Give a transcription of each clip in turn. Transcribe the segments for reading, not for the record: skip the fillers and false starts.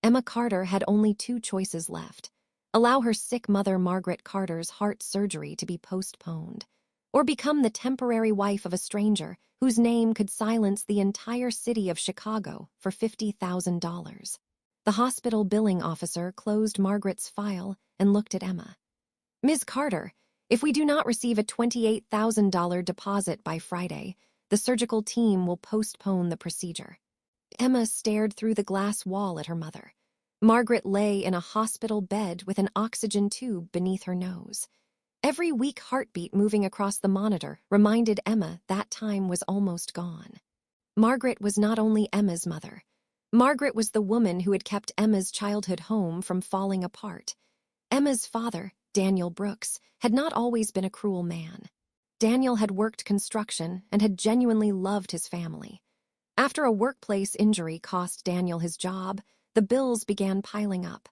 Emma Carter had only two choices left: allow her sick mother Margaret Carter's heart surgery to be postponed, or become the temporary wife of a stranger whose name could silence the entire city of Chicago for $50,000. The hospital billing officer closed Margaret's file and looked at Emma. "Ms. Carter, if we do not receive a $28,000 deposit by Friday, the surgical team will postpone the procedure." Emma stared through the glass wall at her mother. Margaret lay in a hospital bed with an oxygen tube beneath her nose. Every weak heartbeat moving across the monitor reminded Emma that time was almost gone. Margaret was not only Emma's mother. Margaret was the woman who had kept Emma's childhood home from falling apart. Emma's father, Daniel Brooks, had not always been a cruel man. Daniel had worked construction and had genuinely loved his family. After a workplace injury cost Daniel his job, the bills began piling up.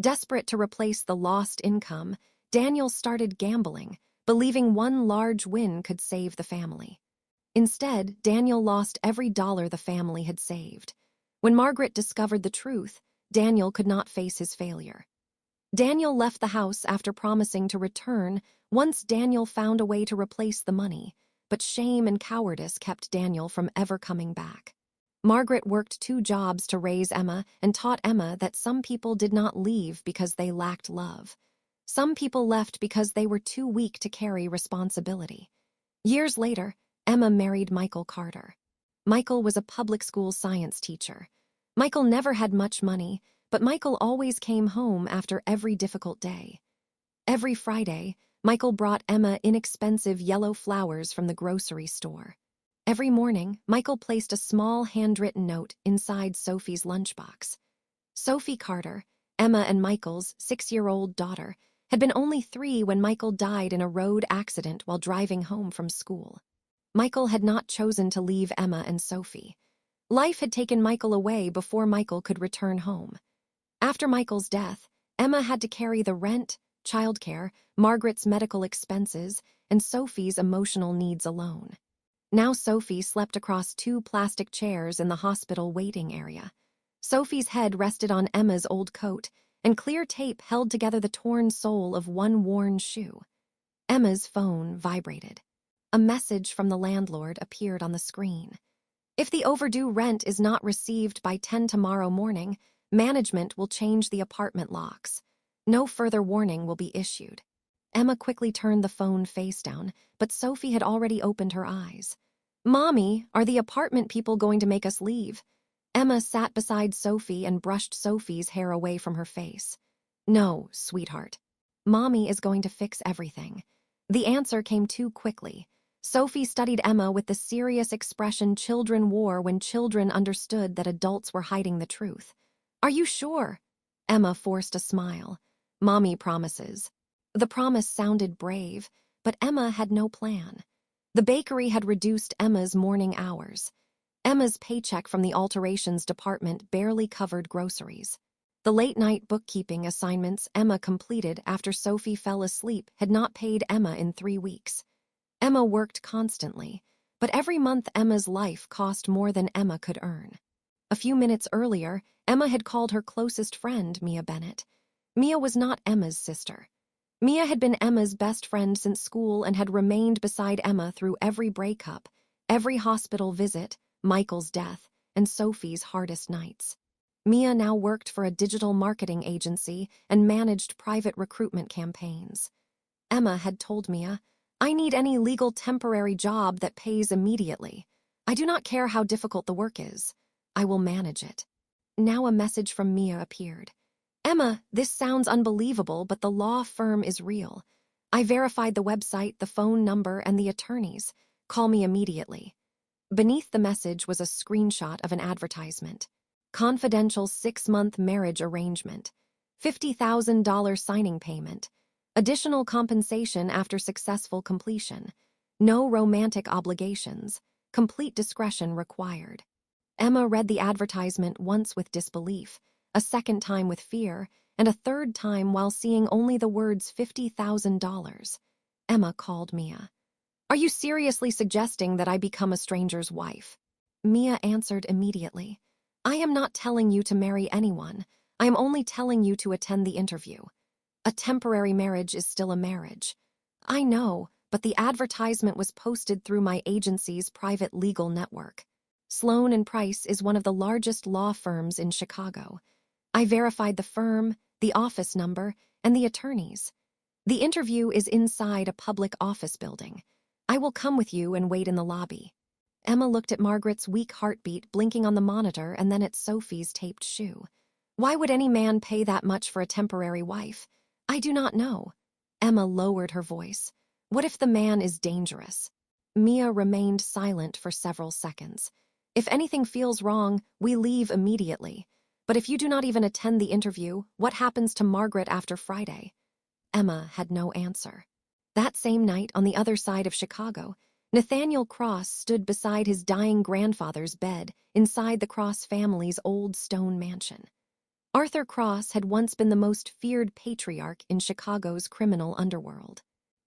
Desperate to replace the lost income, Daniel started gambling, believing one large win could save the family. Instead, Daniel lost every dollar the family had saved. When Margaret discovered the truth, Daniel could not face his failure. Daniel left the house after promising to return once Daniel found a way to replace the money, but shame and cowardice kept Daniel from ever coming back. Margaret worked 2 jobs to raise Emma and taught Emma that some people did not leave because they lacked love. Some people left because they were too weak to carry responsibility. Years later, Emma married Michael Carter. Michael was a public school science teacher. Michael never had much money, but Michael always came home after every difficult day. Every Friday, Michael brought Emma inexpensive yellow flowers from the grocery store. Every morning, Michael placed a small handwritten note inside Sophie's lunchbox. Sophie Carter, Emma and Michael's 6-year-old daughter, had been only 3 when Michael died in a road accident while driving home from school. Michael had not chosen to leave Emma and Sophie. Life had taken Michael away before Michael could return home. After Michael's death, Emma had to carry the rent, childcare, Margaret's medical expenses, and Sophie's emotional needs alone. Now Sophie slept across 2 plastic chairs in the hospital waiting area. Sophie's head rested on Emma's old coat, and clear tape held together the torn sole of one worn shoe. Emma's phone vibrated. A message from the landlord appeared on the screen. "If the overdue rent is not received by 10 tomorrow morning, management will change the apartment locks. No further warning will be issued." Emma quickly turned the phone face down, but Sophie had already opened her eyes. "Mommy, are the apartment people going to make us leave?" Emma sat beside Sophie and brushed Sophie's hair away from her face. "No, sweetheart. Mommy is going to fix everything." The answer came too quickly. Sophie studied Emma with the serious expression children wore when children understood that adults were hiding the truth. "Are you sure?" Emma forced a smile. "Mommy promises." The promise sounded brave, but Emma had no plan. The bakery had reduced Emma's morning hours. Emma's paycheck from the alterations department barely covered groceries. The late-night bookkeeping assignments Emma completed after Sophie fell asleep had not paid Emma in 3 weeks. Emma worked constantly, but every month Emma's life cost more than Emma could earn. A few minutes earlier, Emma had called her closest friend, Mia Bennett. Mia was not Emma's sister. Mia had been Emma's best friend since school and had remained beside Emma through every breakup, every hospital visit, Michael's death, and Sophie's hardest nights. Mia now worked for a digital marketing agency and managed private recruitment campaigns. Emma had told Mia, "I need any legal temporary job that pays immediately. I do not care how difficult the work is. I will manage it." Now a message from Mia appeared. "Emma, this sounds unbelievable, but the law firm is real. I verified the website, the phone number, and the attorneys. Call me immediately." Beneath the message was a screenshot of an advertisement. Confidential 6-month marriage arrangement. $50,000 signing payment. Additional compensation after successful completion. No romantic obligations. Complete discretion required. Emma read the advertisement once with disbelief, a second time with fear, and a third time while seeing only the words $50,000. Emma called Mia. "Are you seriously suggesting that I become a stranger's wife?" Mia answered immediately. "I am not telling you to marry anyone. I am only telling you to attend the interview. A temporary marriage is still a marriage. I know, but the advertisement was posted through my agency's private legal network. Sloan and Price is one of the largest law firms in Chicago. I verified the firm, the office number, and the attorneys. The interview is inside a public office building. I will come with you and wait in the lobby. Emma looked at Margaret's weak heartbeat blinking on the monitor and then at Sophie's taped shoe. Why would any man pay that much for a temporary wife? I do not know. Emma lowered her voice. What if the man is dangerous? Mia remained silent for several seconds. If anything feels wrong, we leave immediately. But if you do not even attend the interview, what happens to Margaret after Friday? Emma had no answer. That same night, on the other side of Chicago, Nathaniel Cross stood beside his dying grandfather's bed inside the Cross family's old stone mansion. Arthur Cross had once been the most feared patriarch in Chicago's criminal underworld.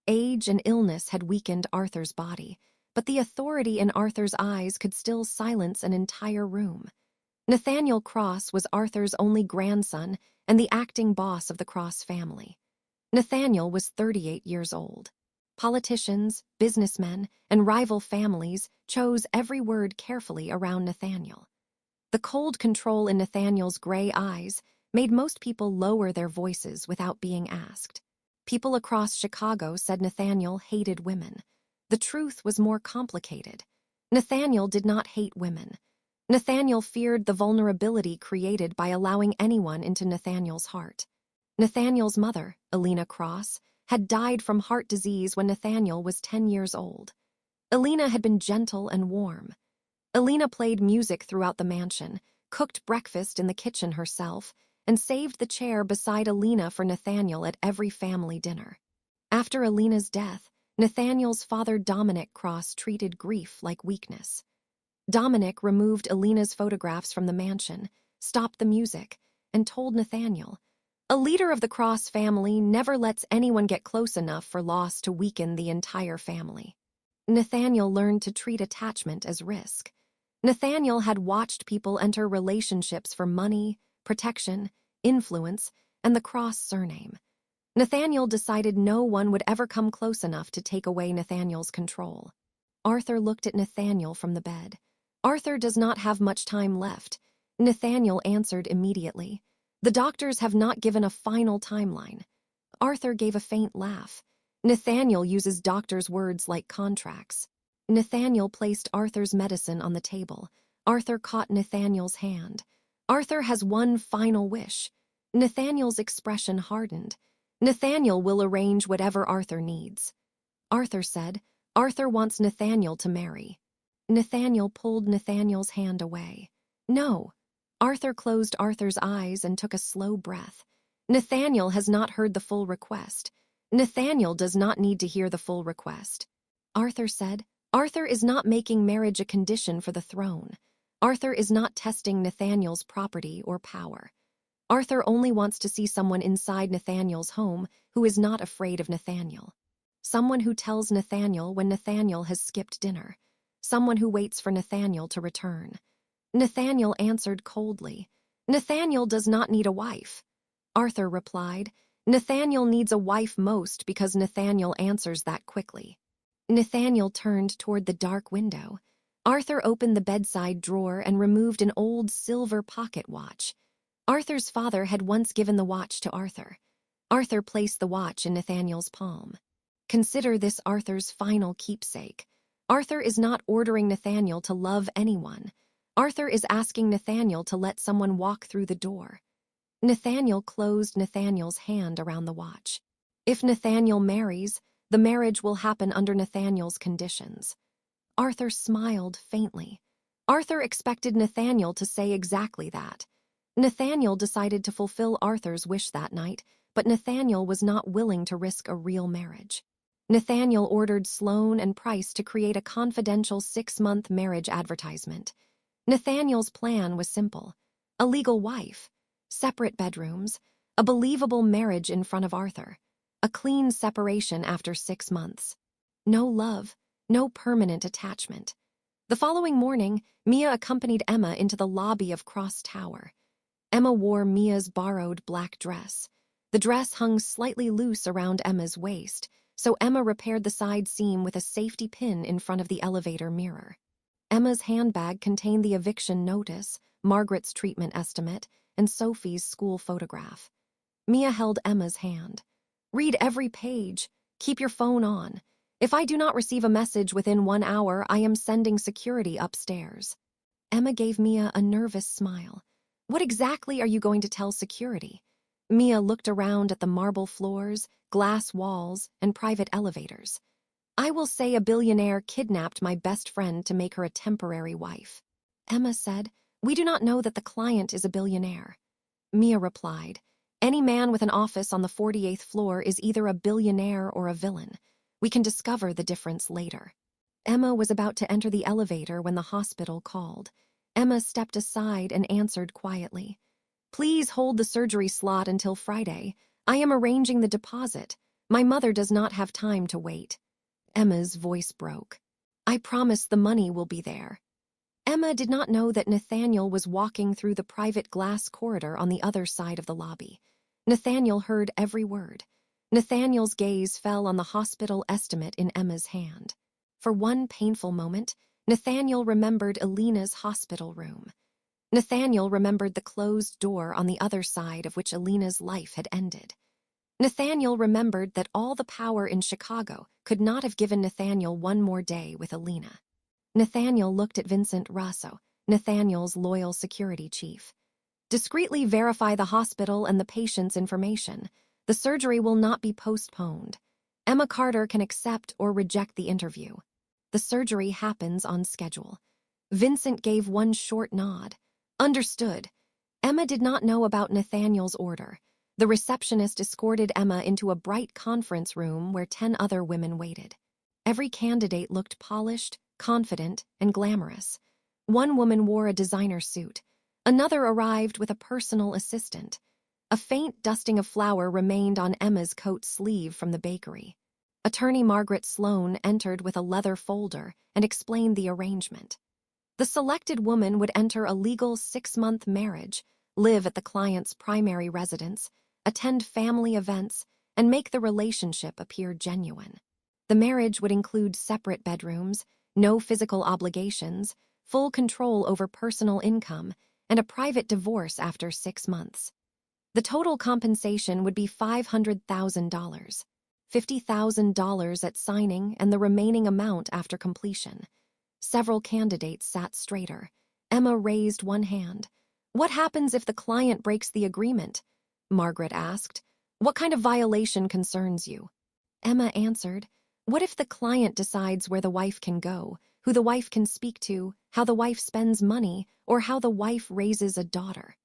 Age and illness had weakened Arthur's body, but the authority in Arthur's eyes could still silence an entire room. Nathaniel Cross was Arthur's only grandson and the acting boss of the Cross family. Nathaniel was 38 years old. Politicians, businessmen, and rival families chose every word carefully around Nathaniel. The cold control in Nathaniel's gray eyes made most people lower their voices without being asked. People across Chicago said Nathaniel hated women. The truth was more complicated. Nathaniel did not hate women. Nathaniel feared the vulnerability created by allowing anyone into Nathaniel's heart. Nathaniel's mother, Alina Cross, had died from heart disease when Nathaniel was 10 years old. Alina had been gentle and warm. Alina played music throughout the mansion, cooked breakfast in the kitchen herself, and saved the chair beside Alina for Nathaniel at every family dinner. After Alina's death, Nathaniel's father Dominic Cross treated grief like weakness. Dominic removed Alina's photographs from the mansion, stopped the music, and told Nathaniel, "A leader of the Cross family never lets anyone get close enough for loss to weaken the entire family." Nathaniel learned to treat attachment as risk. Nathaniel had watched people enter relationships for money, protection, influence, and the Cross surname. Nathaniel decided no one would ever come close enough to take away Nathaniel's control. Arthur looked at Nathaniel from the bed. "Arthur does not have much time left." Nathaniel answered immediately. "The doctors have not given a final timeline." Arthur gave a faint laugh. Nathaniel uses doctors' words like contracts. Nathaniel placed Arthur's medicine on the table. Arthur caught Nathaniel's hand. "Arthur has one final wish." Nathaniel's expression hardened. "Nathaniel will arrange whatever Arthur needs." Arthur said, "Arthur wants Nathaniel to marry." Nathaniel pulled Nathaniel's hand away. "No." Arthur closed Arthur's eyes and took a slow breath. "Nathaniel has not heard the full request. Nathaniel does not need to hear the full request." Arthur said, "Arthur is not making marriage a condition for the throne. Arthur is not testing Nathaniel's property or power. Arthur only wants to see someone inside Nathaniel's home who is not afraid of Nathaniel. Someone who tells Nathaniel when Nathaniel has skipped dinner. Someone who waits for Nathaniel to return." Nathaniel answered coldly, "Nathaniel does not need a wife." Arthur replied, "Nathaniel needs a wife most because Nathaniel answers that quickly." Nathaniel turned toward the dark window. Arthur opened the bedside drawer and removed an old silver pocket watch. Arthur's father had once given the watch to Arthur. Arthur placed the watch in Nathaniel's palm. Consider this Arthur's final keepsake. Arthur is not ordering Nathaniel to love anyone. Arthur is asking Nathaniel to let someone walk through the door. Nathaniel closed Nathaniel's hand around the watch. If Nathaniel marries, the marriage will happen under Nathaniel's conditions. Arthur smiled faintly. Arthur expected Nathaniel to say exactly that. Nathaniel decided to fulfill Arthur's wish that night, but Nathaniel was not willing to risk a real marriage. Nathaniel ordered Sloan and Price to create a confidential 6-month marriage advertisement. Nathaniel's plan was simple: a legal wife, separate bedrooms, a believable marriage in front of Arthur, a clean separation after 6 months. No love, no permanent attachment. The following morning, Mia accompanied Emma into the lobby of Cross Tower. Emma wore Mia's borrowed black dress. The dress hung slightly loose around Emma's waist, so Emma repaired the side seam with a safety pin in front of the elevator mirror. Emma's handbag contained the eviction notice, Margaret's treatment estimate, and Sophie's school photograph. Mia held Emma's hand. "Read every page. Keep your phone on. If I do not receive a message within 1 hour, I am sending security upstairs." Emma gave Mia a nervous smile. "What exactly are you going to tell security?" Mia looked around at the marble floors, glass walls, and private elevators. "I will say a billionaire kidnapped my best friend to make her a temporary wife." Emma said, "We do not know that the client is a billionaire." Mia replied, "Any man with an office on the 48th floor is either a billionaire or a villain. We can discover the difference later." Emma was about to enter the elevator when the hospital called. Emma stepped aside and answered quietly, "Please hold the surgery slot until Friday. I am arranging the deposit. My mother does not have time to wait." Emma's voice broke. "I promise the money will be there." Emma did not know that Nathaniel was walking through the private glass corridor on the other side of the lobby. Nathaniel heard every word. Nathaniel's gaze fell on the hospital estimate in Emma's hand. For one painful moment, Nathaniel remembered Alina's hospital room. Nathaniel remembered the closed door on the other side of which Alina's life had ended. Nathaniel remembered that all the power in Chicago could not have given Nathaniel one more day with Alina. Nathaniel looked at Vincent Rosso, Nathaniel's loyal security chief. "Discreetly verify the hospital and the patient's information. The surgery will not be postponed. Emma Carter can accept or reject the interview. The surgery happens on schedule." Vincent gave one short nod. "Understood." Emma did not know about Nathaniel's order. The receptionist escorted Emma into a bright conference room where 10 other women waited. Every candidate looked polished, confident, and glamorous. One woman wore a designer suit. Another arrived with a personal assistant. A faint dusting of flour remained on Emma's coat sleeve from the bakery. Attorney Margaret Sloan entered with a leather folder and explained the arrangement. The selected woman would enter a legal 6-month marriage, live at the client's primary residence, attend family events, and make the relationship appear genuine. The marriage would include separate bedrooms, no physical obligations, full control over personal income, and a private divorce after 6 months. The total compensation would be $500,000, $50,000 at signing and the remaining amount after completion. Several candidates sat straighter. Emma raised one hand. "What happens if the client breaks the agreement?" Margaret asked. "What kind of violation concerns you?" Emma answered, "What if the client decides where the wife can go, who the wife can speak to, how the wife spends money, or how the wife raises a daughter?"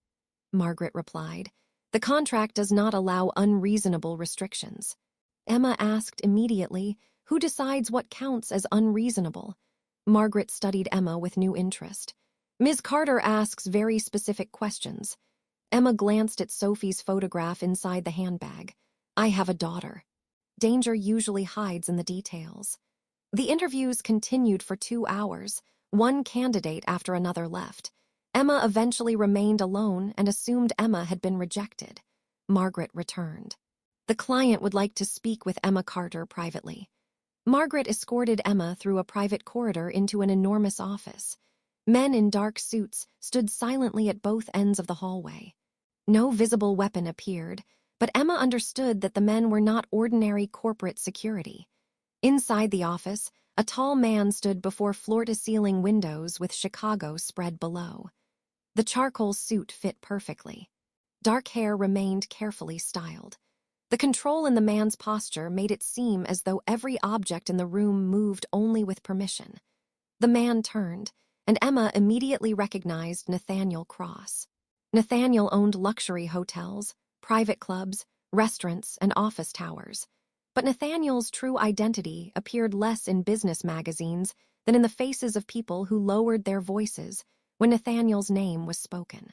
Margaret replied, "The contract does not allow unreasonable restrictions." Emma asked immediately, "Who decides what counts as unreasonable?" Margaret studied Emma with new interest. "Ms. Carter asks very specific questions." Emma glanced at Sophie's photograph inside the handbag. "I have a daughter." Danger usually hides in the details. The interviews continued for 2 hours. One candidate after another left. Emma eventually remained alone and assumed Emma had been rejected. Margaret returned. The client would like to speak with Emma Carter privately. Margaret escorted Emma through a private corridor into an enormous office. Men in dark suits stood silently at both ends of the hallway. No visible weapon appeared, but Emma understood that the men were not ordinary corporate security. Inside the office, a tall man stood before floor-to-ceiling windows with Chicago spread below. The charcoal suit fit perfectly. Dark hair remained carefully styled. The control in the man's posture made it seem as though every object in the room moved only with permission. The man turned, and Emma immediately recognized Nathaniel Cross. Nathaniel owned luxury hotels, private clubs, restaurants, and office towers. But Nathaniel's true identity appeared less in business magazines than in the faces of people who lowered their voices when Nathaniel's name was spoken.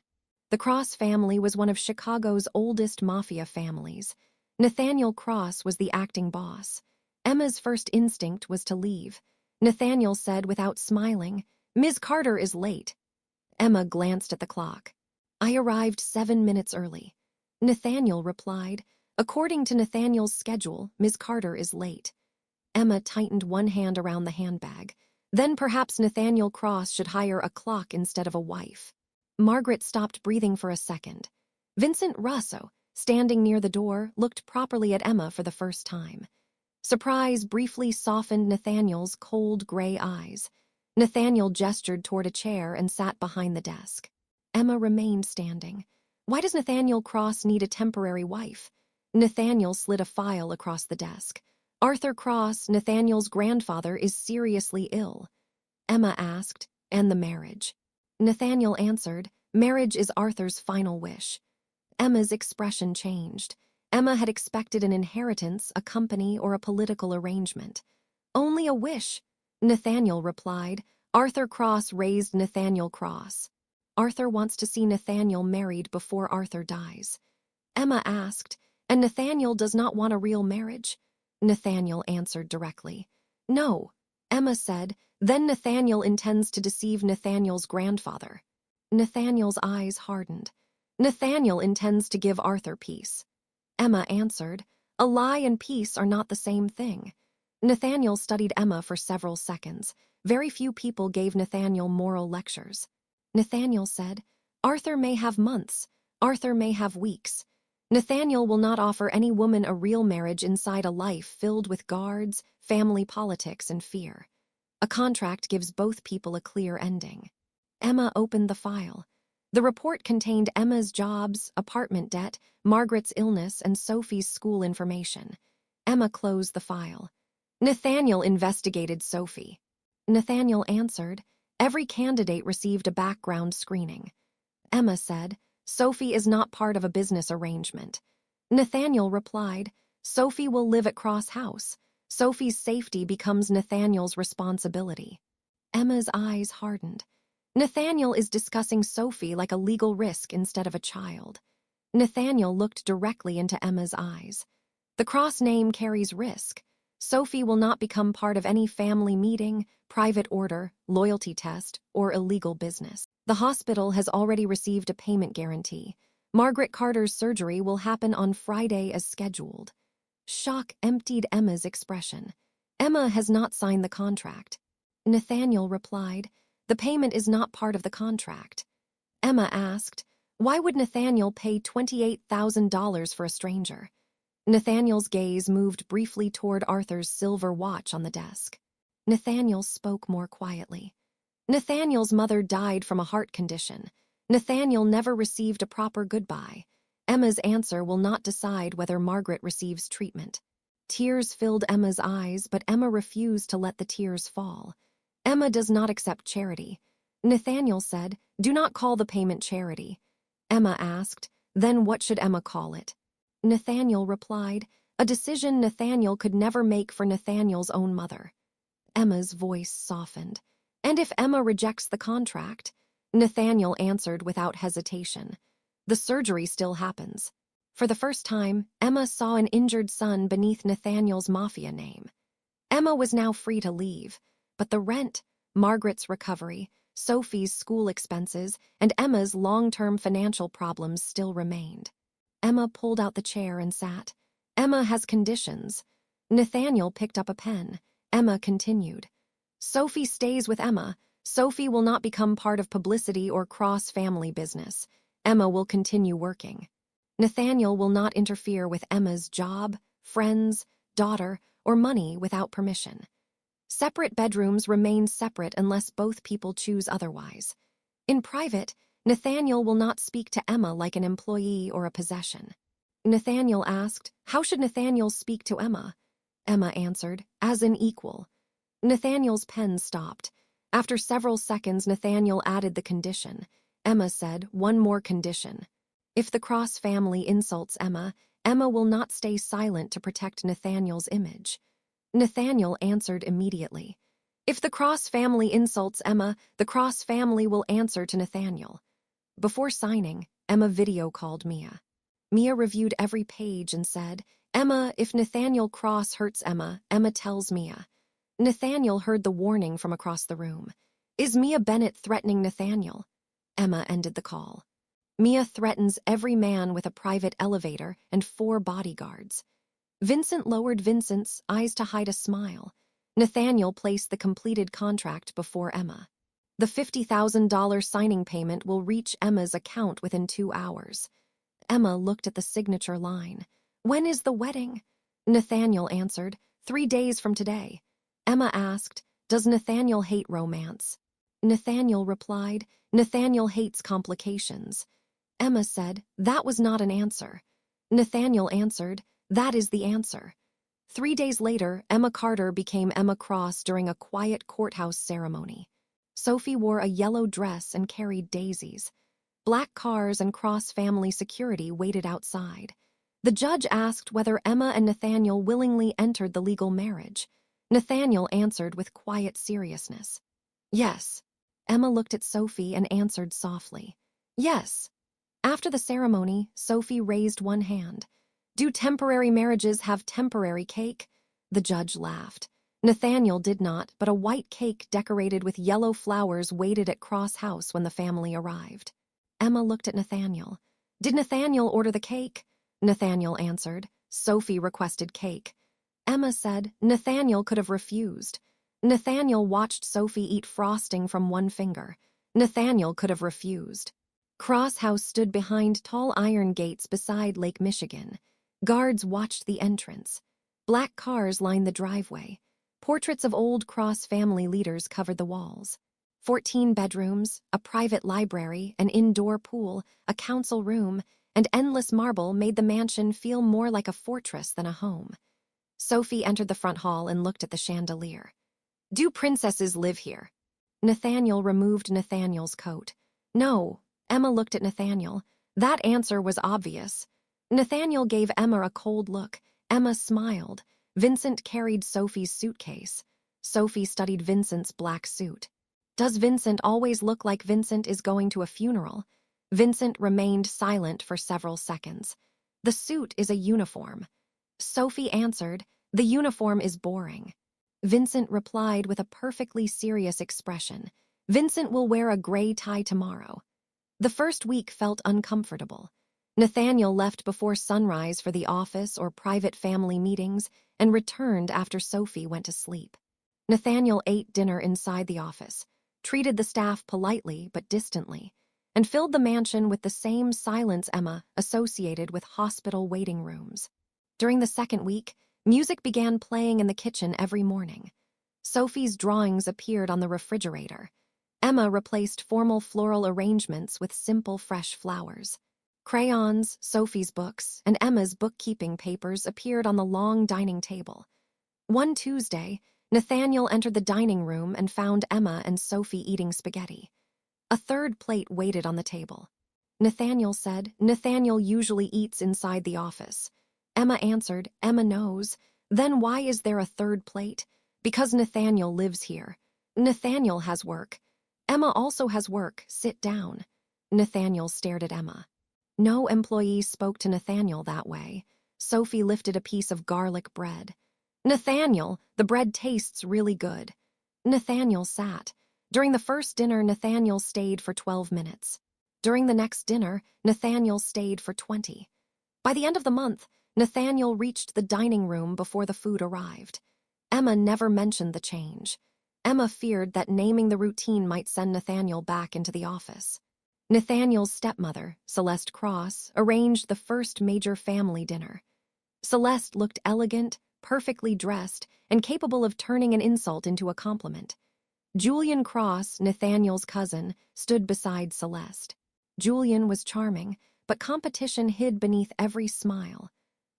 The Cross family was one of Chicago's oldest mafia families. Nathaniel Cross was the acting boss. Emma's first instinct was to leave. Nathaniel said without smiling, "Ms. Carter is late." Emma glanced at the clock. I arrived 7 minutes early. Nathaniel replied, according to Nathaniel's schedule, Ms. Carter is late. Emma tightened one hand around the handbag. Then perhaps Nathaniel Cross should hire a clock instead of a wife. Margaret stopped breathing for a second. Vincent Russo, standing near the door, looked properly at Emma for the first time. Surprise briefly softened Nathaniel's cold gray eyes. Nathaniel gestured toward a chair and sat behind the desk. Emma remained standing. Why does Nathaniel Cross need a temporary wife? Nathaniel slid a file across the desk. Arthur Cross, Nathaniel's grandfather, is seriously ill. Emma asked, and the marriage? Nathaniel answered, marriage is Arthur's final wish. Emma's expression changed. Emma had expected an inheritance, a company, or a political arrangement. Only a wish, Nathaniel replied. Arthur Cross raised Nathaniel Cross. Arthur wants to see Nathaniel married before Arthur dies. Emma asked, and Nathaniel does not want a real marriage? Nathaniel answered directly. No, Emma said, then Nathaniel intends to deceive Nathaniel's grandfather. Nathaniel's eyes hardened. Nathaniel intends to give Arthur peace. Emma answered, a lie and peace are not the same thing. Nathaniel studied Emma for several seconds. Very few people gave Nathaniel moral lectures. Nathaniel said, Arthur may have months. Arthur may have weeks. Nathaniel will not offer any woman a real marriage inside a life filled with guards, family politics, and fear. A contract gives both people a clear ending. Emma opened the file. The report contained Emma's jobs, apartment debt, Margaret's illness, and Sophie's school information. Emma closed the file. Nathaniel investigated Sophie. Nathaniel answered, every candidate received a background screening. Emma said, Sophie is not part of a business arrangement. Nathaniel replied, Sophie will live at Cross House. Sophie's safety becomes Nathaniel's responsibility. Emma's eyes hardened. Nathaniel is discussing Sophie like a legal risk instead of a child. Nathaniel looked directly into Emma's eyes. The Cross name carries risk. Sophie will not become part of any family meeting, private order, loyalty test, or illegal business. The hospital has already received a payment guarantee. Margaret Carter's surgery will happen on Friday as scheduled. Shock emptied Emma's expression. Emma has not signed the contract. Nathaniel replied, the payment is not part of the contract. Emma asked, why would Nathaniel pay $28,000 for a stranger? Nathaniel's gaze moved briefly toward Arthur's silver watch on the desk. Nathaniel spoke more quietly. Nathaniel's mother died from a heart condition. Nathaniel never received a proper goodbye. Emma's answer will not decide whether Margaret receives treatment. Tears filled Emma's eyes, but Emma refused to let the tears fall. Emma does not accept charity. Nathaniel said, do not call the payment charity. Emma asked, then what should Emma call it? Nathaniel replied, a decision Nathaniel could never make for Nathaniel's own mother. Emma's voice softened. And if Emma rejects the contract? Nathaniel answered without hesitation. The surgery still happens. For the first time, Emma saw an injured son beneath Nathaniel's Mafia name. Emma was now free to leave, but the rent, Margaret's recovery, Sophie's school expenses, and Emma's long-term financial problems still remained. Emma pulled out the chair and sat. Emma has conditions. Nathaniel picked up a pen. Emma continued. Sophie stays with Emma. Sophie will not become part of publicity or cross-family business. Emma will continue working. Nathaniel will not interfere with Emma's job, friends, daughter, or money without permission. Separate bedrooms remain separate unless both people choose otherwise. In private, Nathaniel will not speak to Emma like an employee or a possession. Nathaniel asked, how should Nathaniel speak to Emma? Emma answered, as an equal. Nathaniel's pen stopped. After several seconds, Nathaniel added the condition. Emma said, one more condition. If the Cross family insults Emma, Emma will not stay silent to protect Nathaniel's image. Nathaniel answered immediately. If the Cross family insults Emma, the Cross family will answer to Nathaniel. Before signing, Emma video called Mia. Mia reviewed every page and said, Emma, if Nathaniel Cross hurts Emma, Emma tells Mia. Nathaniel heard the warning from across the room. Is Mia Bennett threatening Nathaniel? Emma ended the call. Mia threatens every man with a private elevator and 4 bodyguards. Vincent lowered Vincent's eyes to hide a smile. Nathaniel placed the completed contract before Emma. The $50,000 signing payment will reach Emma's account within 2 hours. Emma looked at the signature line. When is the wedding? Nathaniel answered, 3 days from today. Emma asked, does Nathaniel hate romance? Nathaniel replied, Nathaniel hates complications. Emma said, that was not an answer. Nathaniel answered, that is the answer. 3 days later, Emma Carter became Emma Cross during a quiet courthouse ceremony. Sophie wore a yellow dress and carried daisies. Black cars and Cross family security waited outside. The judge asked whether Emma and Nathaniel willingly entered the legal marriage. Nathaniel answered with quiet seriousness. Yes. Emma looked at Sophie and answered softly. Yes. After the ceremony, Sophie raised one hand. Do temporary marriages have temporary cake? The judge laughed. Nathaniel did not, but a white cake decorated with yellow flowers waited at Cross House when the family arrived. Emma looked at Nathaniel. Did Nathaniel order the cake? Nathaniel answered. Sophie requested cake. Emma said Nathaniel could have refused. Nathaniel watched Sophie eat frosting from one finger. Nathaniel could have refused. Cross House stood behind tall iron gates beside Lake Michigan. Guards watched the entrance. Black cars lined the driveway. Portraits of old Cross family leaders covered the walls. 14 bedrooms, a private library, an indoor pool, a council room, and endless marble made the mansion feel more like a fortress than a home. Sophie entered the front hall and looked at the chandelier. Do princesses live here? Nathaniel removed Nathaniel's coat. No. Emma looked at Nathaniel. That answer was obvious. Nathaniel gave Emma a cold look. Emma smiled. Vincent carried Sophie's suitcase. Sophie studied Vincent's black suit. Does Vincent always look like Vincent is going to a funeral? Vincent remained silent for several seconds. The suit is a uniform. Sophie answered, the uniform is boring. Vincent replied with a perfectly serious expression. Vincent will wear a gray tie tomorrow. The first week felt uncomfortable. Nathaniel left before sunrise for the office or private family meetings and returned after Sophie went to sleep. Nathaniel ate dinner inside the office, treated the staff politely but distantly, and filled the mansion with the same silence Emma associated with hospital waiting rooms. During the second week, music began playing in the kitchen every morning. Sophie's drawings appeared on the refrigerator. Emma replaced formal floral arrangements with simple fresh flowers. Crayons, Sophie's books, and Emma's bookkeeping papers appeared on the long dining table. One Tuesday, Nathaniel entered the dining room and found Emma and Sophie eating spaghetti. A third plate waited on the table. Nathaniel said, Nathaniel usually eats inside the office. Emma answered, Emma knows. Then why is there a third plate? Because Nathaniel lives here. Nathaniel has work. Emma also has work. Sit down. Nathaniel stared at Emma. No employee spoke to Nathaniel that way. Sophie lifted a piece of garlic bread. Nathaniel, the bread tastes really good. Nathaniel sat. During the first dinner, Nathaniel stayed for 12 minutes. During the next dinner, Nathaniel stayed for 20. By the end of the month, Nathaniel reached the dining room before the food arrived. Emma never mentioned the change. Emma feared that naming the routine might send Nathaniel back into the office. Nathaniel's stepmother, Celeste Cross, arranged the first major family dinner. Celeste looked elegant, perfectly dressed, and capable of turning an insult into a compliment. Julian Cross, Nathaniel's cousin, stood beside Celeste. Julian was charming, but competition hid beneath every smile.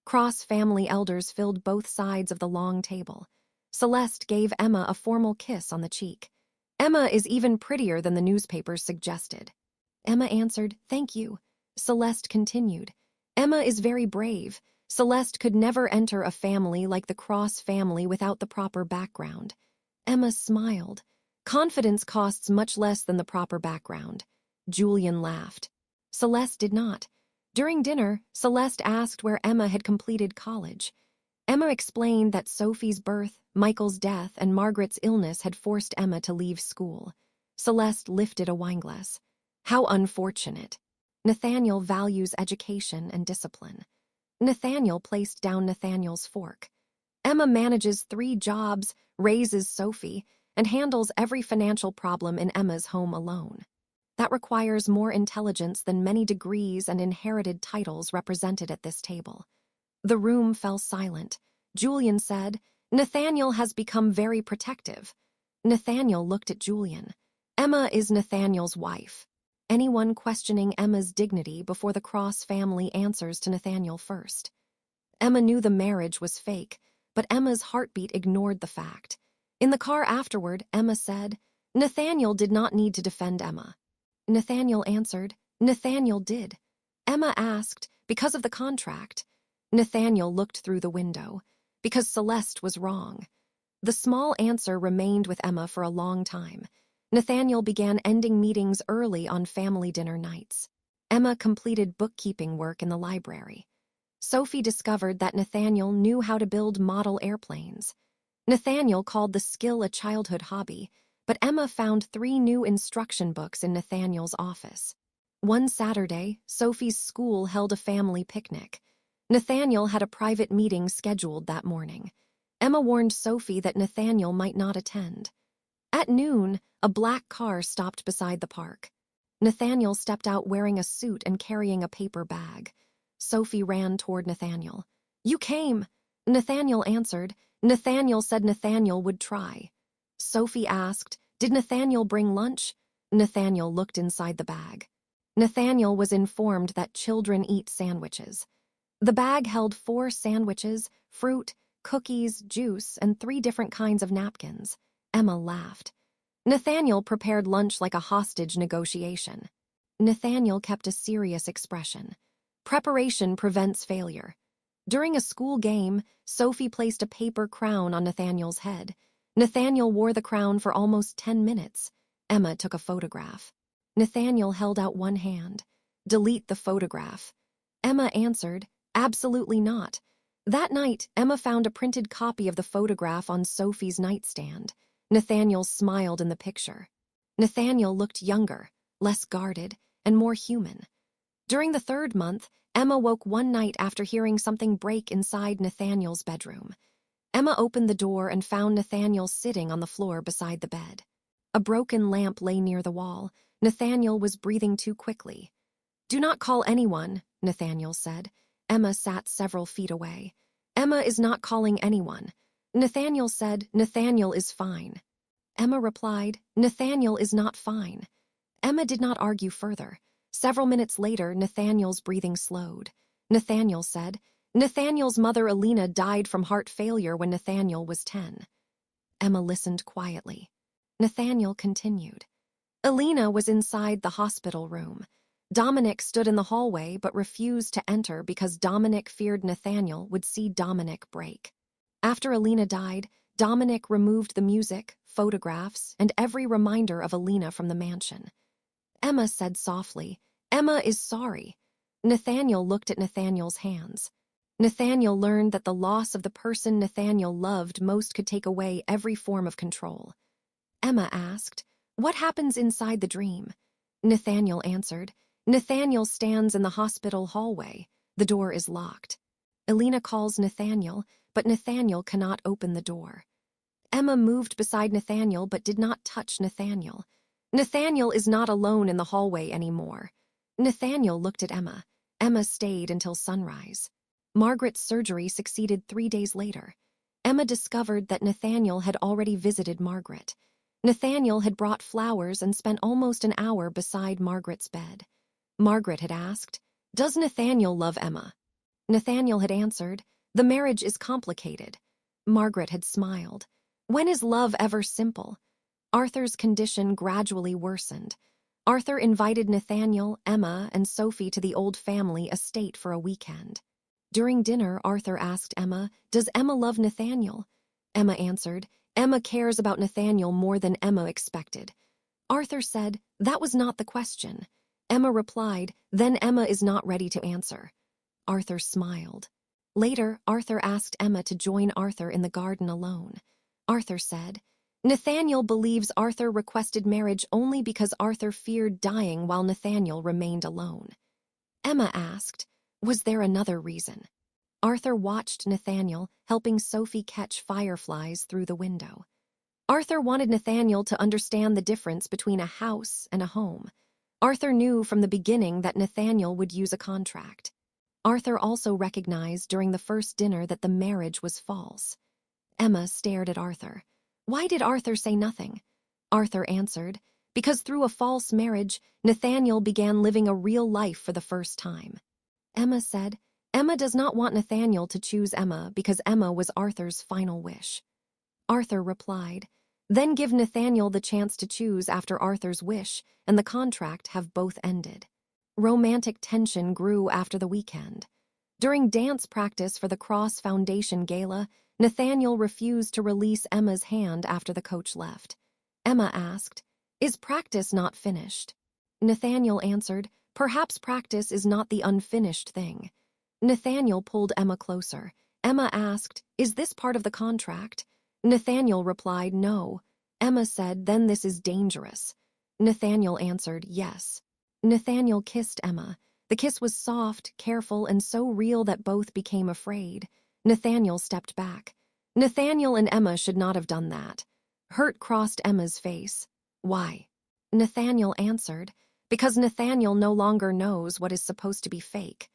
Cross family elders filled both sides of the long table. Celeste gave Emma a formal kiss on the cheek. Emma is even prettier than the newspapers suggested. Emma answered, thank you. Celeste continued, Emma is very brave. Celeste could never enter a family like the Cross family without the proper background. Emma smiled. Confidence costs much less than the proper background. Julian laughed. Celeste did not. During dinner, Celeste asked where Emma had completed college. Emma explained that Sophie's birth, Michael's death, and Margaret's illness had forced Emma to leave school. Celeste lifted a wineglass. How unfortunate. Nathaniel values education and discipline. Nathaniel placed down Nathaniel's fork. Emma manages 3 jobs, raises Sophie, and handles every financial problem in Emma's home alone. That requires more intelligence than many degrees and inherited titles represented at this table. The room fell silent. Julian said, "Nathaniel has become very protective." Nathaniel looked at Julian. Emma is Nathaniel's wife. Anyone questioning Emma's dignity before the Cross family answers to Nathaniel first. Emma knew the marriage was fake, but Emma's heartbeat ignored the fact. In the car afterward, Emma said, "Nathaniel did not need to defend Emma." Nathaniel answered, "Nathaniel did." Emma asked, "Because of the contract?" Nathaniel looked through the window. "Because Celeste was wrong." The small answer remained with Emma for a long time. Nathaniel began ending meetings early on family dinner nights. Emma completed bookkeeping work in the library. Sophie discovered that Nathaniel knew how to build model airplanes. Nathaniel called the skill a childhood hobby, but Emma found 3 new instruction books in Nathaniel's office. One Saturday, Sophie's school held a family picnic. Nathaniel had a private meeting scheduled that morning. Emma warned Sophie that Nathaniel might not attend. At noon, a black car stopped beside the park. Nathaniel stepped out wearing a suit and carrying a paper bag. Sophie ran toward Nathaniel. "You came!" Nathaniel answered. Nathaniel said Nathaniel would try. Sophie asked, "Did Nathaniel bring lunch?" Nathaniel looked inside the bag. Nathaniel was informed that children eat sandwiches. The bag held 4 sandwiches, fruit, cookies, juice, and 3 different kinds of napkins. Emma laughed. Nathaniel prepared lunch like a hostage negotiation. Nathaniel kept a serious expression. Preparation prevents failure. During a school game, Sophie placed a paper crown on Nathaniel's head. Nathaniel wore the crown for almost 10 minutes. Emma took a photograph. Nathaniel held out one hand. "Delete the photograph." Emma answered, "Absolutely not." That night, Emma found a printed copy of the photograph on Sophie's nightstand. Nathaniel smiled in the picture. Nathaniel looked younger, less guarded, and more human. During the 3rd month, Emma woke one night after hearing something break inside Nathaniel's bedroom. Emma opened the door and found Nathaniel sitting on the floor beside the bed. A broken lamp lay near the wall. Nathaniel was breathing too quickly. "Do not call anyone," Nathaniel said. Emma sat several feet away. "Emma is not calling anyone." Nathaniel said, "Nathaniel is fine." Emma replied, "Nathaniel is not fine." Emma did not argue further. Several minutes later, Nathaniel's breathing slowed. Nathaniel said, "Nathaniel's mother Alina died from heart failure when Nathaniel was 10. Emma listened quietly. Nathaniel continued. Alina was inside the hospital room. Dominic stood in the hallway but refused to enter because Dominic feared Nathaniel would see Dominic break. After Alina died, Dominic removed the music, photographs, and every reminder of Alina from the mansion. Emma said softly, "Emma is sorry." Nathaniel looked at Nathaniel's hands. Nathaniel learned that the loss of the person Nathaniel loved most could take away every form of control. Emma asked, "What happens inside the dream?" Nathaniel answered, "Nathaniel stands in the hospital hallway. The door is locked. Alina calls Nathaniel, but Nathaniel cannot open the door." Emma moved beside Nathaniel but did not touch Nathaniel. Nathaniel is not alone in the hallway anymore. Nathaniel looked at Emma. Emma stayed until sunrise. Margaret's surgery succeeded 3 days later. Emma discovered that Nathaniel had already visited Margaret. Nathaniel had brought flowers and spent almost an hour beside Margaret's bed. Margaret had asked, "Does Nathaniel love Emma?" Nathaniel had answered, "The marriage is complicated." Margaret had smiled. "When is love ever simple?" Arthur's condition gradually worsened. Arthur invited Nathaniel, Emma, and Sophie to the old family estate for a weekend. During dinner, Arthur asked Emma, "Does Emma love Nathaniel?" Emma answered, "Emma cares about Nathaniel more than Emma expected." Arthur said, "That was not the question." Emma replied, "Then Emma is not ready to answer." Arthur smiled. Later, Arthur asked Emma to join Arthur in the garden alone. Arthur said, "Nathaniel believes Arthur requested marriage only because Arthur feared dying while Nathaniel remained alone." Emma asked, "Was there another reason?" Arthur watched Nathaniel helping Sophie catch fireflies through the window. Arthur wanted Nathaniel to understand the difference between a house and a home. Arthur knew from the beginning that Nathaniel would use a contract. Arthur also recognized during the first dinner that the marriage was false. Emma stared at Arthur. Why did Arthur say nothing? Arthur answered, because through a false marriage, Nathaniel began living a real life for the first time. Emma said, Emma does not want Nathaniel to choose Emma because Emma was Arthur's final wish. Arthur replied, then give Nathaniel the chance to choose after Arthur's wish and the contract have both ended. Romantic tension grew after the weekend. During dance practice for the Cross Foundation Gala, Nathaniel refused to release Emma's hand after the coach left. Emma asked, is practice not finished? Nathaniel answered, perhaps practice is not the unfinished thing. Nathaniel pulled Emma closer. Emma asked, is this part of the contract? Nathaniel replied, no. Emma said, then this is dangerous. Nathaniel answered, yes. Nathaniel kissed Emma. The kiss was soft, careful, and so real that both became afraid. Nathaniel stepped back. Nathaniel and Emma should not have done that. Hurt crossed Emma's face. Why? Nathaniel answered, because Nathaniel no longer knows what is supposed to be fake.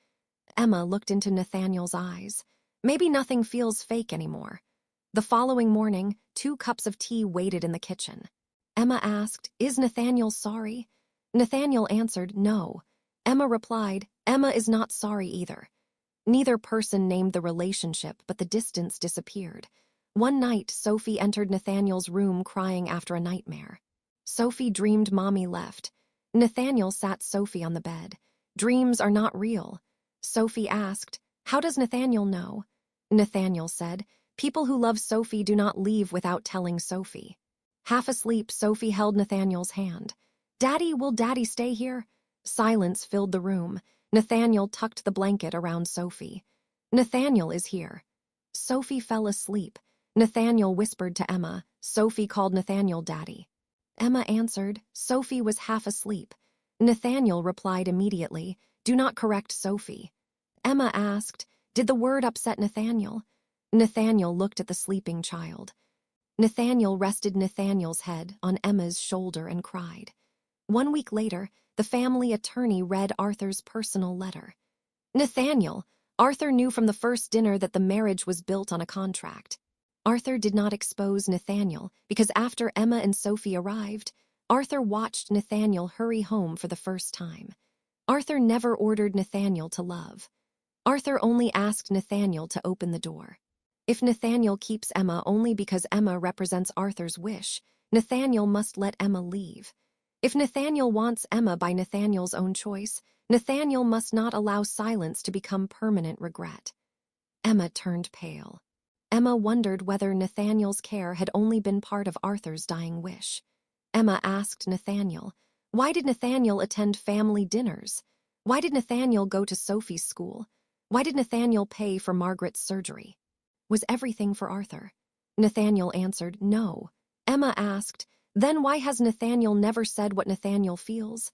Emma looked into Nathaniel's eyes. Maybe nothing feels fake anymore. The following morning, 2 cups of tea waited in the kitchen. Emma asked, is Nathaniel sorry? Nathaniel answered, no. Emma replied, Emma is not sorry either. Neither person named the relationship, but the distance disappeared. One night, Sophie entered Nathaniel's room crying after a nightmare. Sophie dreamed Mommy left. Nathaniel sat Sophie on the bed. Dreams are not real. Sophie asked, how does Nathaniel know? Nathaniel said, people who love Sophie do not leave without telling Sophie. Half asleep, Sophie held Nathaniel's hand. Daddy, will Daddy stay here? Silence filled the room. Nathaniel tucked the blanket around Sophie. Nathaniel is here. Sophie fell asleep. Nathaniel whispered to Emma. Sophie called Nathaniel Daddy. Emma answered. Sophie was half asleep. Nathaniel replied immediately, do not correct Sophie. Emma asked, did the word upset Nathaniel? Nathaniel looked at the sleeping child. Nathaniel rested Nathaniel's head on Emma's shoulder and cried. 1 week later, the family attorney read Arthur's personal letter. Nathaniel, Arthur knew from the first dinner that the marriage was built on a contract. Arthur did not expose Nathaniel because after Emma and Sophie arrived, Arthur watched Nathaniel hurry home for the first time. Arthur never ordered Nathaniel to love. Arthur only asked Nathaniel to open the door. If Nathaniel keeps Emma only because Emma represents Arthur's wish, Nathaniel must let Emma leave. If Nathaniel wants Emma by Nathaniel's own choice, Nathaniel must not allow silence to become permanent regret. Emma turned pale. Emma wondered whether Nathaniel's care had only been part of Arthur's dying wish. Emma asked Nathaniel, why did Nathaniel attend family dinners? Why did Nathaniel go to Sophie's school? Why did Nathaniel pay for Margaret's surgery? Was everything for Arthur? Nathaniel answered, no. Emma asked, then why has Nathaniel never said what Nathaniel feels?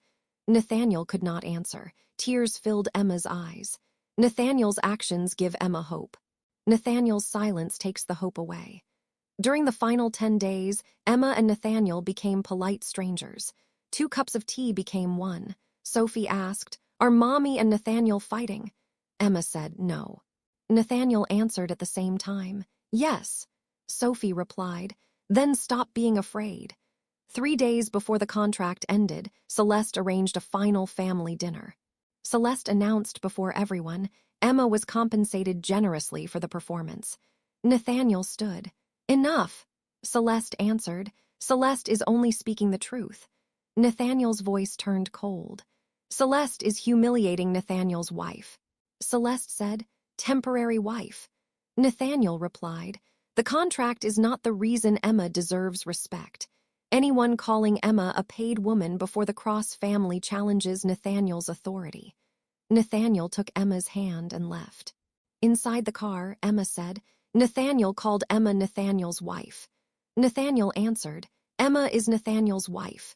Nathaniel could not answer. Tears filled Emma's eyes. Nathaniel's actions give Emma hope. Nathaniel's silence takes the hope away. During the final 10 days, Emma and Nathaniel became polite strangers. 2 cups of tea became 1. Sophie asked, are Mommy and Nathaniel fighting? Emma said, no. Nathaniel answered at the same time, yes. Sophie replied, then stop being afraid. 3 days before the contract ended, Celeste arranged a final family dinner. Celeste announced before everyone, Emma was compensated generously for the performance. Nathaniel stood. Enough! Celeste answered. Celeste is only speaking the truth. Nathaniel's voice turned cold. Celeste is humiliating Nathaniel's wife. Celeste said, temporary wife. Nathaniel replied, the contract is not the reason Emma deserves respect. Anyone calling Emma a paid woman before the Cross family challenges Nathaniel's authority. Nathaniel took Emma's hand and left. Inside the car, Emma said, Nathaniel called Emma Nathaniel's wife. Nathaniel answered, Emma is Nathaniel's wife.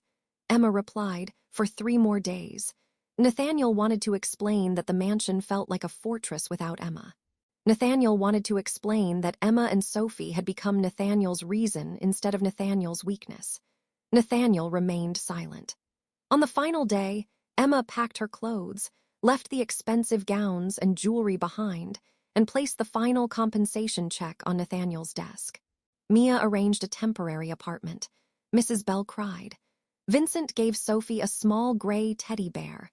Emma replied, for 3 more days. Nathaniel wanted to explain that the mansion felt like a fortress without Emma. Nathaniel wanted to explain that Emma and Sophie had become Nathaniel's reason instead of Nathaniel's weakness. Nathaniel remained silent. On the final day, Emma packed her clothes, left the expensive gowns and jewelry behind, and placed the final compensation check on Nathaniel's desk. Mia arranged a temporary apartment. Mrs. Bell cried. Vincent gave Sophie a small gray teddy bear.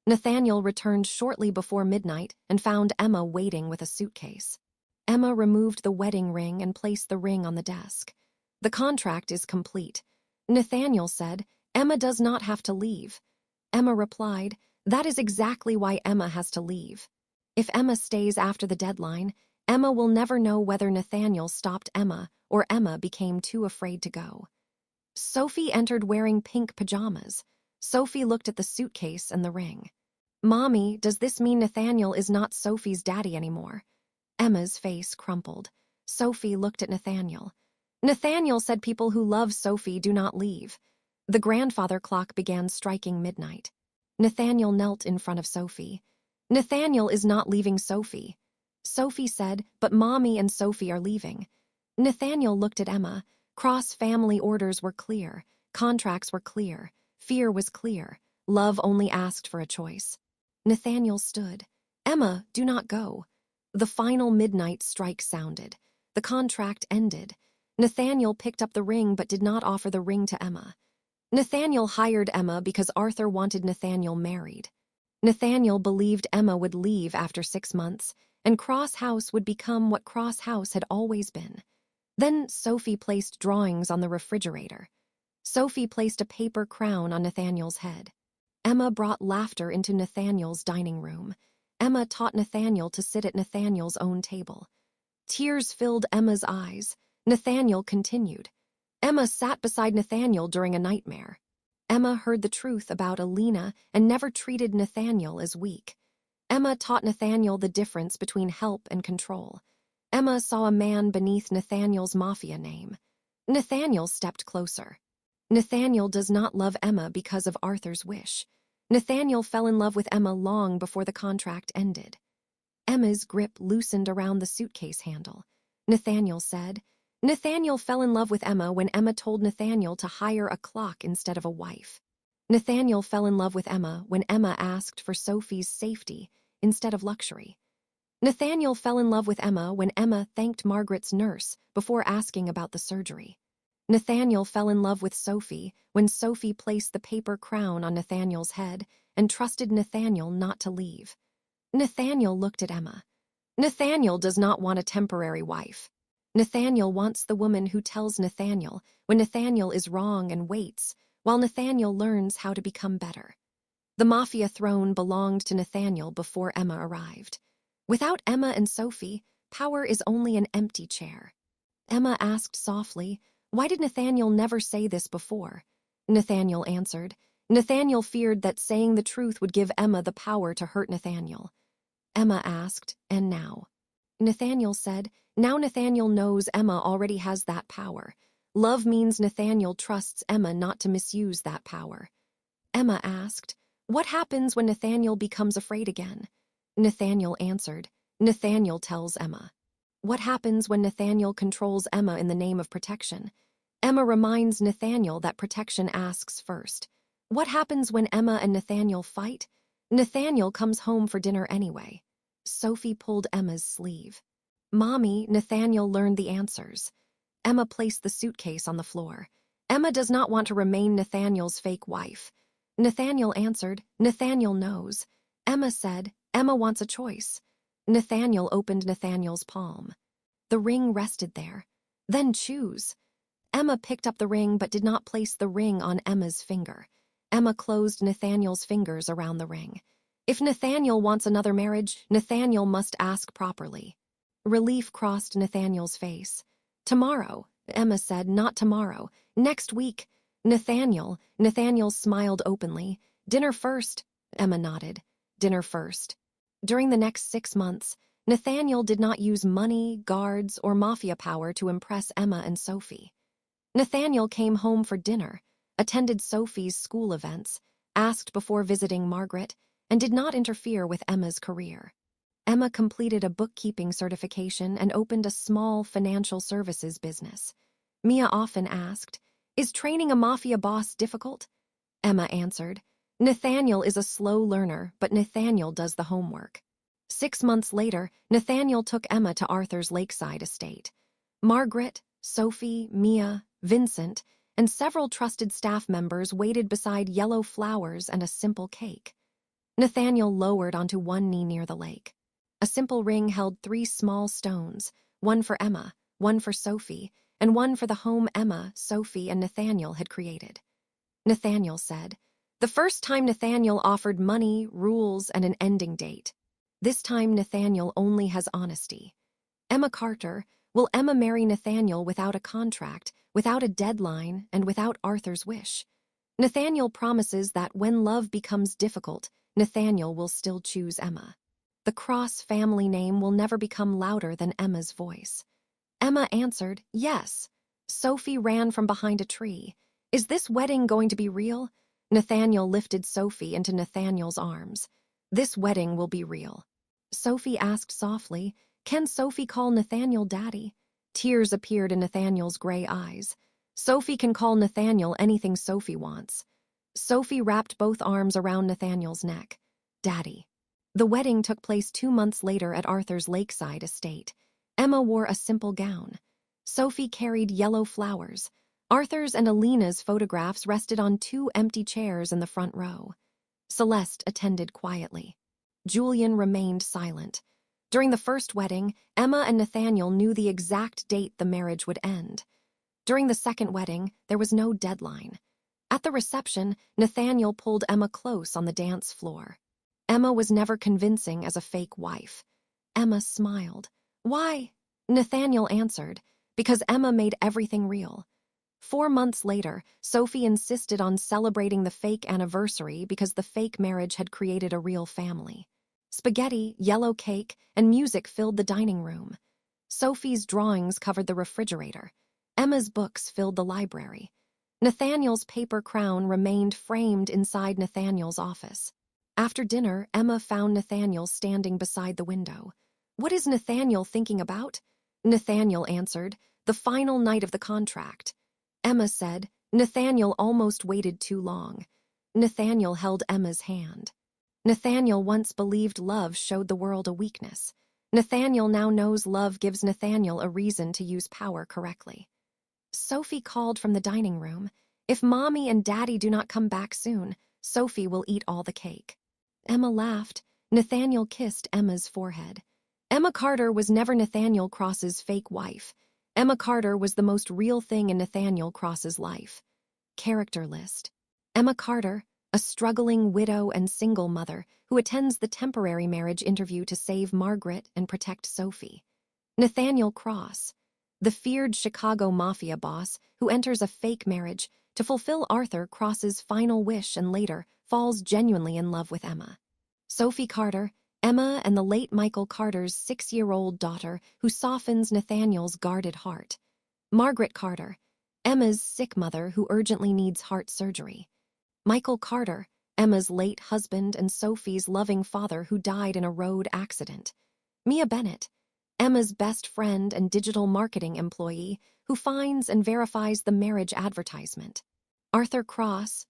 Nathaniel returned shortly before midnight and found Emma waiting with a suitcase. Emma removed the wedding ring and placed the ring on the desk. The contract is complete. Nathaniel said, Emma does not have to leave. Emma replied, that is exactly why Emma has to leave. If Emma stays after the deadline, Emma will never know whether Nathaniel stopped Emma or Emma became too afraid to go. Sophie entered wearing pink pajamas. Sophie looked at the suitcase and the ring. Mommy, does this mean Nathaniel is not Sophie's daddy anymore? Emma's face crumpled. Sophie looked at Nathaniel. Nathaniel said people who love Sophie do not leave. The grandfather clock began striking midnight. Nathaniel knelt in front of Sophie. Nathaniel is not leaving Sophie. Sophie said, but Mommy and Sophie are leaving. Nathaniel looked at Emma. Cross-family orders were clear. Contracts were clear. Fear was clear. Love only asked for a choice. Nathaniel stood. Emma, do not go. The final midnight strike sounded. The contract ended. Nathaniel picked up the ring but did not offer the ring to Emma. Nathaniel hired Emma because Arthur wanted Nathaniel married. Nathaniel believed Emma would leave after 6 months, and Cross House would become what Cross House had always been. Then Sophie placed drawings on the refrigerator. Sophie placed a paper crown on Nathaniel's head. Emma brought laughter into Nathaniel's dining room. Emma taught Nathaniel to sit at Nathaniel's own table. Tears filled Emma's eyes. Nathaniel continued. Emma sat beside Nathaniel during a nightmare. Emma heard the truth about Alina and never treated Nathaniel as weak. Emma taught Nathaniel the difference between help and control. Emma saw a man beneath Nathaniel's Mafia name. Nathaniel stepped closer. Nathaniel does not love Emma because of Arthur's wish. Nathaniel fell in love with Emma long before the contract ended. Emma's grip loosened around the suitcase handle. Nathaniel said, Nathaniel fell in love with Emma when Emma told Nathaniel to hire a clock instead of a wife. Nathaniel fell in love with Emma when Emma asked for Sophie's safety instead of luxury. Nathaniel fell in love with Emma when Emma thanked Margaret's nurse before asking about the surgery. Nathaniel fell in love with Sophie when Sophie placed the paper crown on Nathaniel's head and trusted Nathaniel not to leave. Nathaniel looked at Emma. Nathaniel does not want a temporary wife. Nathaniel wants the woman who tells Nathaniel when Nathaniel is wrong and waits, while Nathaniel learns how to become better. The Mafia throne belonged to Nathaniel before Emma arrived. Without Emma and Sophie, power is only an empty chair. Emma asked softly, why did Nathaniel never say this before? Nathaniel answered. Nathaniel feared that saying the truth would give Emma the power to hurt Nathaniel. Emma asked, and now? Nathaniel said, now Nathaniel knows Emma already has that power. Love means Nathaniel trusts Emma not to misuse that power. Emma asked, what happens when Nathaniel becomes afraid again? Nathaniel answered, Nathaniel tells Emma. What happens when Nathaniel controls Emma in the name of protection? Emma reminds Nathaniel that protection asks first. What happens when Emma and Nathaniel fight? Nathaniel comes home for dinner anyway. Sophie pulled Emma's sleeve. Mommy, Nathaniel learned the answers. Emma placed the suitcase on the floor. Emma does not want to remain Nathaniel's fake wife. Nathaniel answered, Nathaniel knows. Emma said, Emma wants a choice. Nathaniel opened Nathaniel's palm. The ring rested there. Then choose. Emma picked up the ring but did not place the ring on Emma's finger. Emma closed Nathaniel's fingers around the ring. If Nathaniel wants another marriage, Nathaniel must ask properly. Relief crossed Nathaniel's face. Tomorrow, Emma said, not tomorrow. Next week. Nathaniel smiled openly. Dinner first. Emma nodded. Dinner first. During the next 6 months, Nathaniel did not use money, guards, or Mafia power to impress Emma and Sophie. Nathaniel came home for dinner, attended Sophie's school events, asked before visiting Margaret, and did not interfere with Emma's career. Emma completed a bookkeeping certification and opened a small financial services business. Mia often asked, "Is training a mafia boss difficult?" Emma answered, "Nathaniel is a slow learner, but Nathaniel does the homework." 6 months later, Nathaniel took Emma to Arthur's lakeside estate. Margaret, Sophie, Mia, Vincent, and several trusted staff members waited beside yellow flowers and a simple cake. Nathaniel lowered onto one knee near the lake. A simple ring held 3 small stones, one for Emma, one for Sophie, and one for the home Emma, Sophie, and Nathaniel had created. Nathaniel said, "The first time Nathaniel offered money, rules, and an ending date. This time Nathaniel only has honesty." Emma Carter, will Emma marry Nathaniel without a contract, without a deadline, and without Arthur's wish? Nathaniel promises that when love becomes difficult, Nathaniel will still choose Emma. The Cross family name will never become louder than Emma's voice. Emma answered, "Yes." Sophie ran from behind a tree. "Is this wedding going to be real?" Nathaniel lifted Sophie into Nathaniel's arms. "This wedding will be real." Sophie asked softly, "Can Sophie call Nathaniel Daddy?" Tears appeared in Nathaniel's gray eyes. Sophie can call Nathaniel anything Sophie wants. Sophie wrapped both arms around Nathaniel's neck. "Daddy." The wedding took place 2 months later at Arthur's lakeside estate. Emma wore a simple gown. Sophie carried yellow flowers. Arthur's and Alina's photographs rested on 2 empty chairs in the front row. Celeste attended quietly. Julian remained silent. During the first wedding, Emma and Nathaniel knew the exact date the marriage would end. During the second wedding, there was no deadline. At the reception, Nathaniel pulled Emma close on the dance floor. Emma was never convincing as a fake wife. Emma smiled. "Why?" Nathaniel answered, "Because Emma made everything real." 4 months later, Sophie insisted on celebrating the fake anniversary because the fake marriage had created a real family. Spaghetti, yellow cake, and music filled the dining room. Sophie's drawings covered the refrigerator. Emma's books filled the library. Nathaniel's paper crown remained framed inside Nathaniel's office. After dinner, Emma found Nathaniel standing beside the window. "What is Nathaniel thinking about?" Nathaniel answered, "The final night of the contract." Emma said, "Nathaniel almost waited too long." Nathaniel held Emma's hand. Nathaniel once believed love showed the world a weakness. Nathaniel now knows love gives Nathaniel a reason to use power correctly. Sophie called from the dining room, "If Mommy and Daddy do not come back soon, Sophie will eat all the cake." Emma laughed. Nathaniel kissed Emma's forehead. Emma Carter was never Nathaniel Cross's fake wife. Emma Carter was the most real thing in Nathaniel Cross's life. Character list. Emma Carter, a struggling widow and single mother who attends the temporary marriage interview to save Margaret and protect Sophie. Nathaniel Cross, the feared Chicago Mafia boss who enters a fake marriage to fulfill Arthur Cross's final wish and later falls genuinely in love with Emma. Sophie Carter, Emma and the late Michael Carter's 6-year-old daughter who softens Nathaniel's guarded heart. Margaret Carter, Emma's sick mother who urgently needs heart surgery. Michael Carter, Emma's late husband and Sophie's loving father who died in a road accident. Mia Bennett, Emma's best friend and digital marketing employee who finds and verifies the marriage advertisement. Arthur Cross,